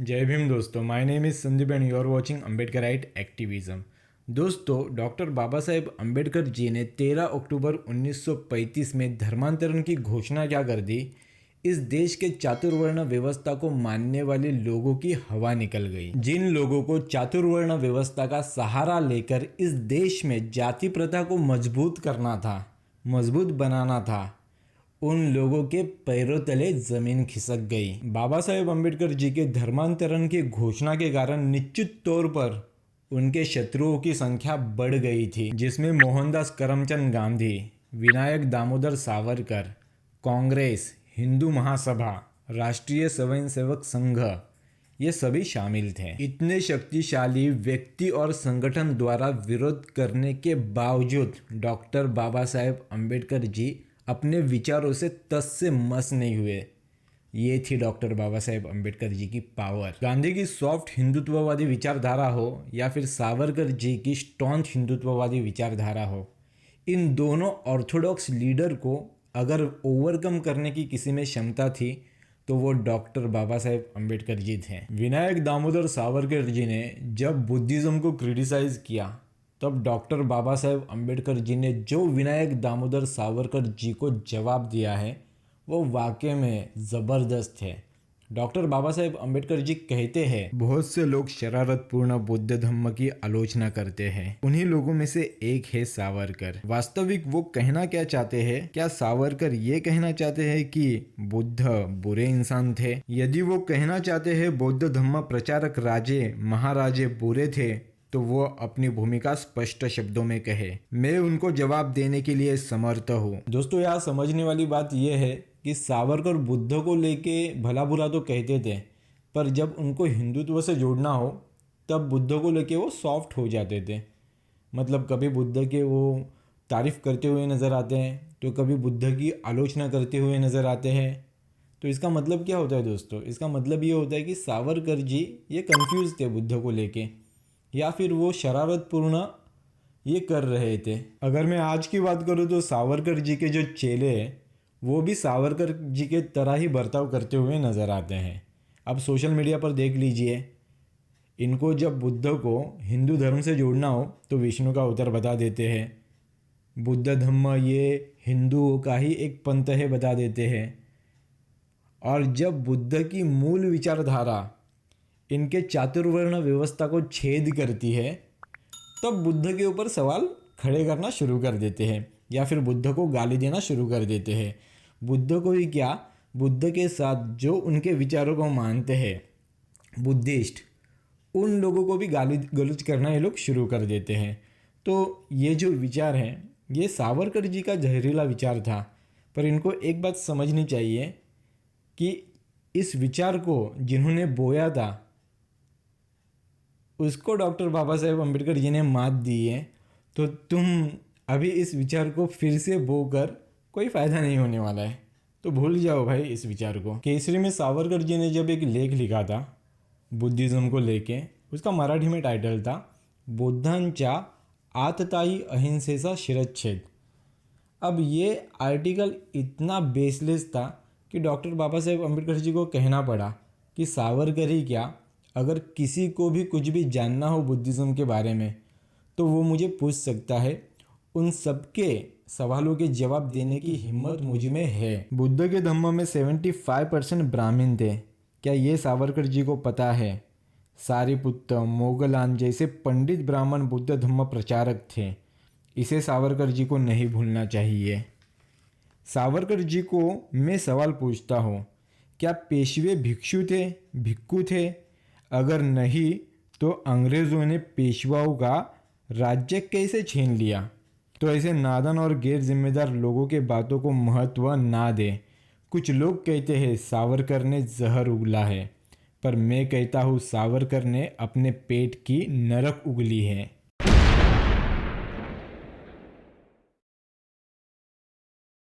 जय भीम दोस्तों, my name is Sandeep and you are watching Ambedkarite activism. दोस्तों, डॉक्टर बाबा साहेब अम्बेडकर जी ने 13 अक्टूबर 1935 में धर्मांतरण की घोषणा क्या कर दी। इस देश के चातुर्वर्ण व्यवस्था को मानने वाले लोगों की हवा निकल गई। जिन लोगों को चातुर्वर्ण व्यवस्था का सहारा लेकर इस देश में जाति प्रथा को मजबूत करना था, मजबूत बनाना था, उन लोगों के पैरों तले जमीन खिसक गई। बाबा साहेब अम्बेडकर जी के धर्मांतरण की घोषणा के कारण निश्चित तौर पर उनके शत्रुओं की संख्या बढ़ गई थी, जिसमें मोहनदास करमचंद गांधी, विनायक दामोदर सावरकर, कांग्रेस, हिंदू महासभा, राष्ट्रीय स्वयंसेवक संघ, ये सभी शामिल थे। इतने शक्तिशाली व्यक्ति और संगठन द्वारा विरोध करने के बावजूद डॉक्टर बाबा साहेब अम्बेडकर जी अपने विचारों से तस से मस नहीं हुए। ये थी डॉक्टर बाबा साहेब अम्बेडकर जी की पावर। गांधी की सॉफ्ट हिंदुत्ववादी विचारधारा हो या फिर सावरकर जी की स्टॉन्च हिंदुत्ववादी विचारधारा हो, इन दोनों ऑर्थोडॉक्स लीडर को अगर ओवरकम करने की किसी में क्षमता थी तो वो डॉक्टर बाबा साहेब अम्बेडकर जी थे। विनायक दामोदर सावरकर जी ने जब बुद्धिज़्म को क्रिटिसाइज किया, तब डॉक्टर बाबा साहेब अम्बेडकर जी ने जो विनायक दामोदर सावरकर जी को जवाब दिया है वो वाकई में ज़बरदस्त है। डॉक्टर बाबा साहेब अम्बेडकर जी कहते हैं, बहुत से लोग शरारतपूर्ण बौद्ध धम्म की आलोचना करते हैं, उन्हीं लोगों में से एक है सावरकर। वास्तविक वो कहना क्या चाहते हैं? क्या सावरकर ये कहना चाहते हैं कि बुद्ध बुरे इंसान थे? यदि वो कहना चाहते हैं बौद्ध धम्म प्रचारक राजे महाराजे बुरे थे, तो वो अपनी भूमिका स्पष्ट शब्दों में कहे। मैं उनको जवाब देने के लिए समर्थ हूँ। दोस्तों, यहाँ समझने वाली बात यह है कि सावरकर बुद्ध को लेके भला बुरा तो कहते थे, पर जब उनको हिंदुत्व से जोड़ना हो तब बुद्ध को लेके वो सॉफ्ट हो जाते थे। मतलब कभी बुद्ध के वो तारीफ़ करते हुए नज़र आते हैं, तो कभी बुद्ध की आलोचना करते हुए नज़र आते हैं। तो इसका मतलब क्या होता है दोस्तों? इसका मतलब ये होता है कि सावरकर जी ये कंफ्यूज थे बुद्ध को लेके, या फिर वो शरारतपूर्ण ये कर रहे थे। अगर मैं आज की बात करूँ तो सावरकर जी के जो चेले हैं वो भी सावरकर जी के तरह ही बर्ताव करते हुए नज़र आते हैं। अब सोशल मीडिया पर देख लीजिए, इनको जब बुद्ध को हिंदू धर्म से जोड़ना हो तो विष्णु का अवतार बता देते हैं, बुद्ध धम्म ये हिंदुओं का ही एक पंथ है बता देते हैं। और जब बुद्ध की मूल विचारधारा इनके चातुर्वर्ण व्यवस्था को छेद करती है, तब बुद्ध के ऊपर सवाल खड़े करना शुरू कर देते हैं या फिर बुद्ध को गाली देना शुरू कर देते हैं। बुद्ध को ही क्या, बुद्ध के साथ जो उनके विचारों को मानते हैं बुद्धिस्ट, उन लोगों को भी गाली गलौज करना ये लोग शुरू कर देते हैं। तो ये जो विचार हैं ये सावरकर जी का जहरीला विचार था, पर इनको एक बात समझनी चाहिए कि इस विचार को जिन्होंने बोया था उसको डॉक्टर बाबा साहेब अम्बेडकर जी ने मात दी है। तो तुम अभी इस विचार को फिर से बो कर कोई फ़ायदा नहीं होने वाला है, तो भूल जाओ भाई इस विचार को। केसरी में सावरकर जी ने जब एक लेख लिखा था बुद्धिज़्म को लेके, उसका मराठी में टाइटल था बुद्धांच्या आततायी अहिंसेचा शिरच्छेद। अब ये आर्टिकल इतना बेसलेस था कि डॉक्टर बाबा साहेब अम्बेडकर जी को कहना पड़ा कि सावरकर ही क्या, अगर किसी को भी कुछ भी जानना हो बुद्धिज़्म के बारे में तो वो मुझे पूछ सकता है, उन सबके सवालों के जवाब देने की हिम्मत मुझ में है। बुद्ध के धम्म में 75% ब्राह्मण थे। क्या ये सावरकर जी को पता है? सारिपुत्त, मोगलान जैसे पंडित ब्राह्मण बुद्ध धम्म प्रचारक थे। इसे सावरकर जी को नहीं भूलना चाहिए। सावरकर जी को मैं सवाल पूछता हूँ, क्या पेशवे भिक्षु थे, भिक्खु थे? अगर नहीं तो अंग्रेज़ों ने पेशवाओं का राज्य कैसे छीन लिया? तो ऐसे नादान और गैर जिम्मेदार लोगों के बातों को महत्व ना दे। कुछ लोग कहते हैं सावरकर ने जहर उगला है, पर मैं कहता हूँ सावरकर ने अपने पेट की नरक उगली है।